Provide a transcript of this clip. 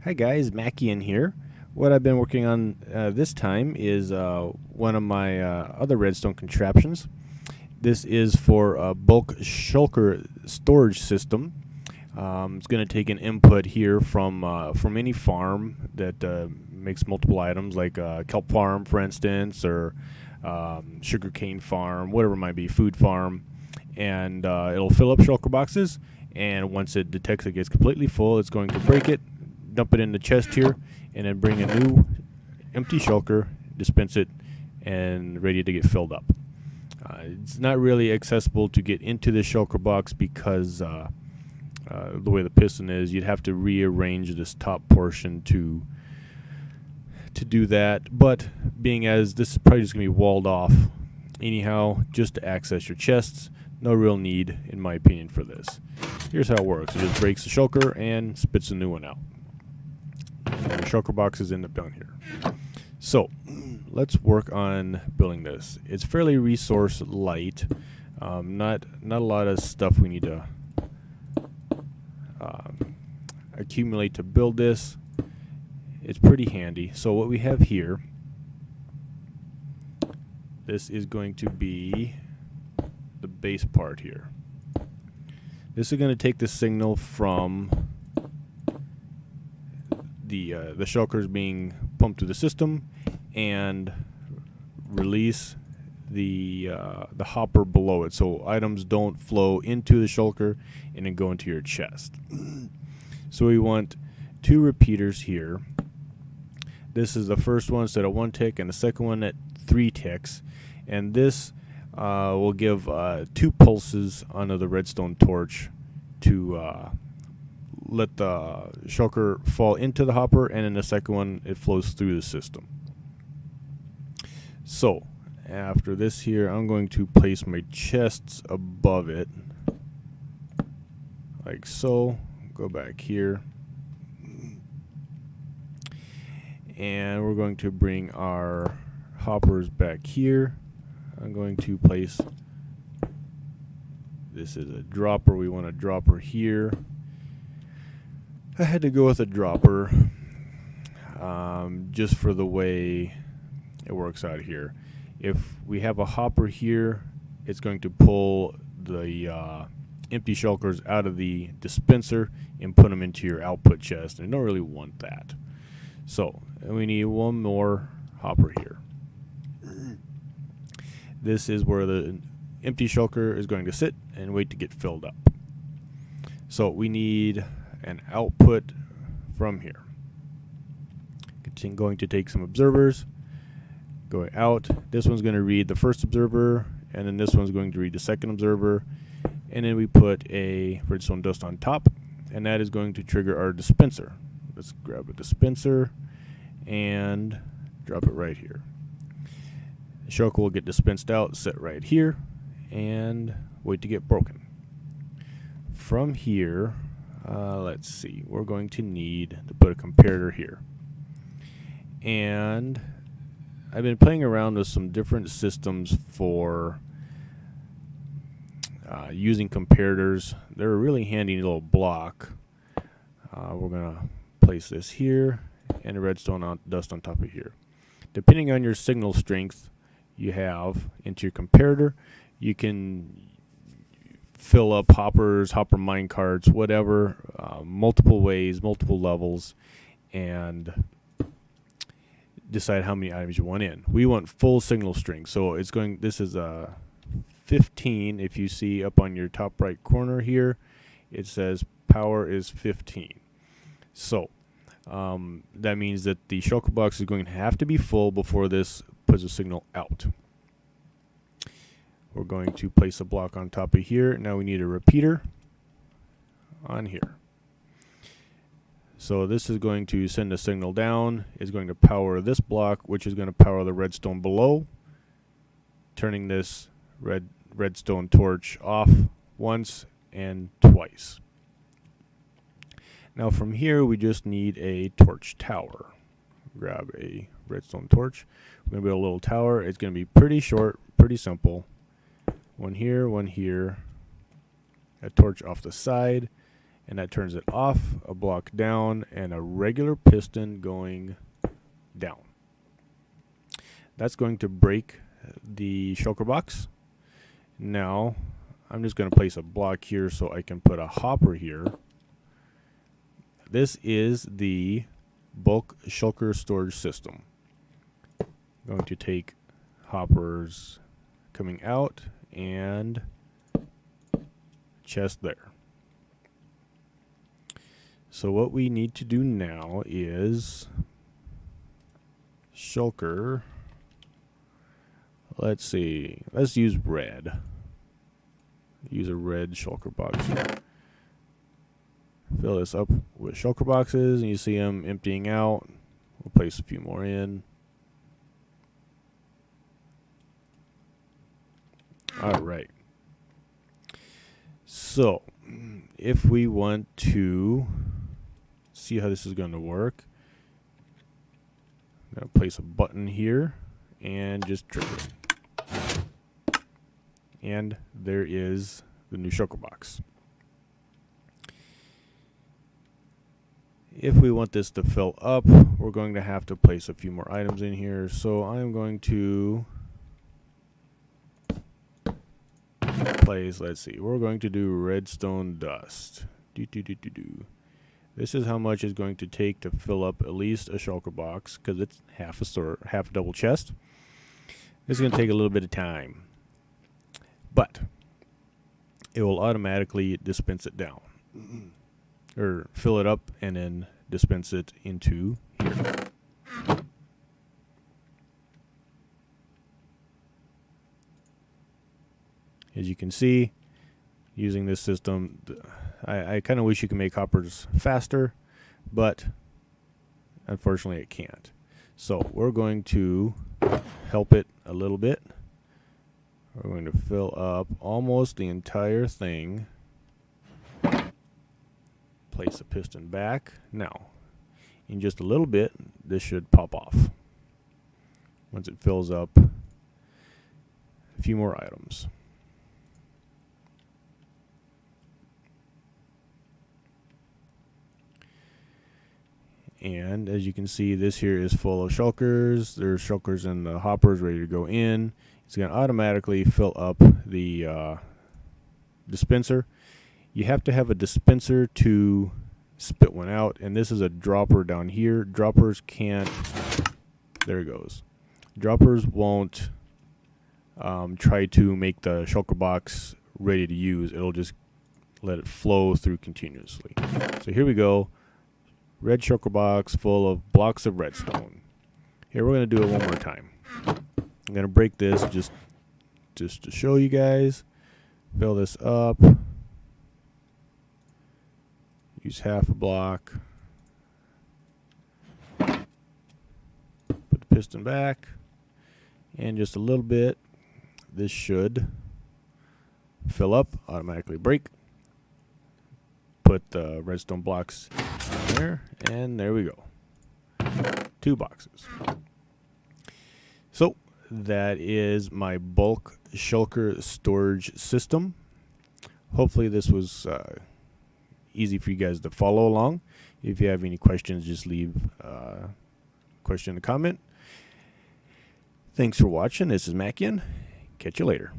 Hi guys, Mackie in here. What I've been working on this time is one of my other redstone contraptions. This is for a bulk shulker storage system. It's going to take an input here from any farm that makes multiple items, like a kelp farm, for instance, or sugarcane farm, whatever it might be, food farm, and it'll fill up shulker boxes. And once it detects it gets completely full, it's going to break it, dump it in the chest here, and then bring a new empty shulker, dispense it, and ready to get filled up. It's not really accessible to get into the shulker box because the way the piston is, you'd have to rearrange this top portion to do that. But being as this is probably just going to be walled off anyhow, just to access your chests, no real need, in my opinion, for this. Here's how it works. It just breaks the shulker and spits a new one out. And the shulker boxes end up down here. So let's work on building this. It's fairly resource light. Not a lot of stuff we need to accumulate to build this. It's pretty handy. So what we have here, this is going to be the base part here. This is going to take the signal from the shulkers being pumped through the system and release the hopper below it, so items don't flow into the shulker and then go into your chest. So we want two repeaters here. This is the first one set at 1 tick and the second one at 3 ticks, and this will give 2 pulses onto the redstone torch to let the shulker fall into the hopper, and in the second one it flows through the system. So after this here, I'm going to place my chests above it like so. Go back here, and we're going to bring our hoppers back here. I'm going to place, this is a dropper, we want a dropper here. I had to go with a dropper just for the way it works out here. If we have a hopper here, it's going to pull the empty shulkers out of the dispenser and put them into your output chest, and I don't really want that. So we need one more hopper here. This is where the empty shulker is going to sit and wait to get filled up. So we need an output from here. Going to take some observers, going out. This one's going to read the first observer, and then this one's going to read the second observer, and then we put a redstone dust on top, and that is going to trigger our dispenser. Let's grab a dispenser and drop it right here. The shulker will get dispensed out, sit right here, and wait to get broken. From here, let's see, we're going to need to put a comparator here. And I've been playing around with some different systems for using comparators. They're a really handy little block. We're going to place this here and a redstone dust on top of here. Depending on your signal strength you have into your comparator, you can fill up hoppers, hopper mine carts, whatever, multiple ways, multiple levels, and decide how many items you want in. We want full signal strength, so it's going, this is a 15. If you see up on your top right corner here, it says power is 15. So that means that the shulker box is going to have to be full before this puts a signal out. We're going to place a block on top of here. Now we need a repeater on here. So this is going to send a signal down. It's going to power this block, which is going to power the redstone below, turning this redstone torch off once and twice. Now from here, we just need a torch tower. Grab a redstone torch. We're going to build a little tower. It's going to be pretty short, pretty simple. One here, a torch off the side, and that turns it off, a block down, and a regular piston going down. That's going to break the shulker box. Now I'm just going to place a block here so I can put a hopper here. This is the bulk shulker storage system. I'm going to take hoppers coming out and chest there. So what we need to do now is shulker. Let's see. Let's use red. Use a red shulker box here. Fill this up with shulker boxes, and you see them emptying out. We'll place a few more in. All right. So, if we want to see how this is going to work, I'm going to place a button here and just trigger it. And there is the new shulker box. If we want this to fill up, we're going to have to place a few more items in here. So I'm going to place, let's see, we're going to do redstone dust. This is how much it's going to take to fill up at least a shulker box, because it's half a double chest. This is going to take a little bit of time, but it will automatically dispense it down, or fill it up and then dispense it into here. As you can see, using this system, I kind of wish you could make hoppers faster, but unfortunately it can't. So we're going to help it a little bit. We're going to fill up almost the entire thing. Place the piston back. Now, in just a little bit, this should pop off. Once it fills up, a few more items. And as you can see, this here is full of shulkers. There's shulkers in the hoppers ready to go in. It's going to automatically fill up the dispenser. You have to have a dispenser to spit one out, and this is a dropper down here. Droppers can't, there it goes. Droppers won't try to make the shulker box ready to use. It'll just let it flow through continuously. So here we go. Red shulker box full of blocks of redstone. Here, we're going to do it one more time. I'm going to break this just to show you guys. Fill this up. Use half a block. Put the piston back. And just a little bit. This should fill up, automatically break. Put the redstone blocks in there, and there we go. 2 boxes. So that is my bulk shulker storage system. Hopefully this was easy for you guys to follow along. If you have any questions, just leave a question in the comment. Thanks for watching. This is Mackian. Catch you later.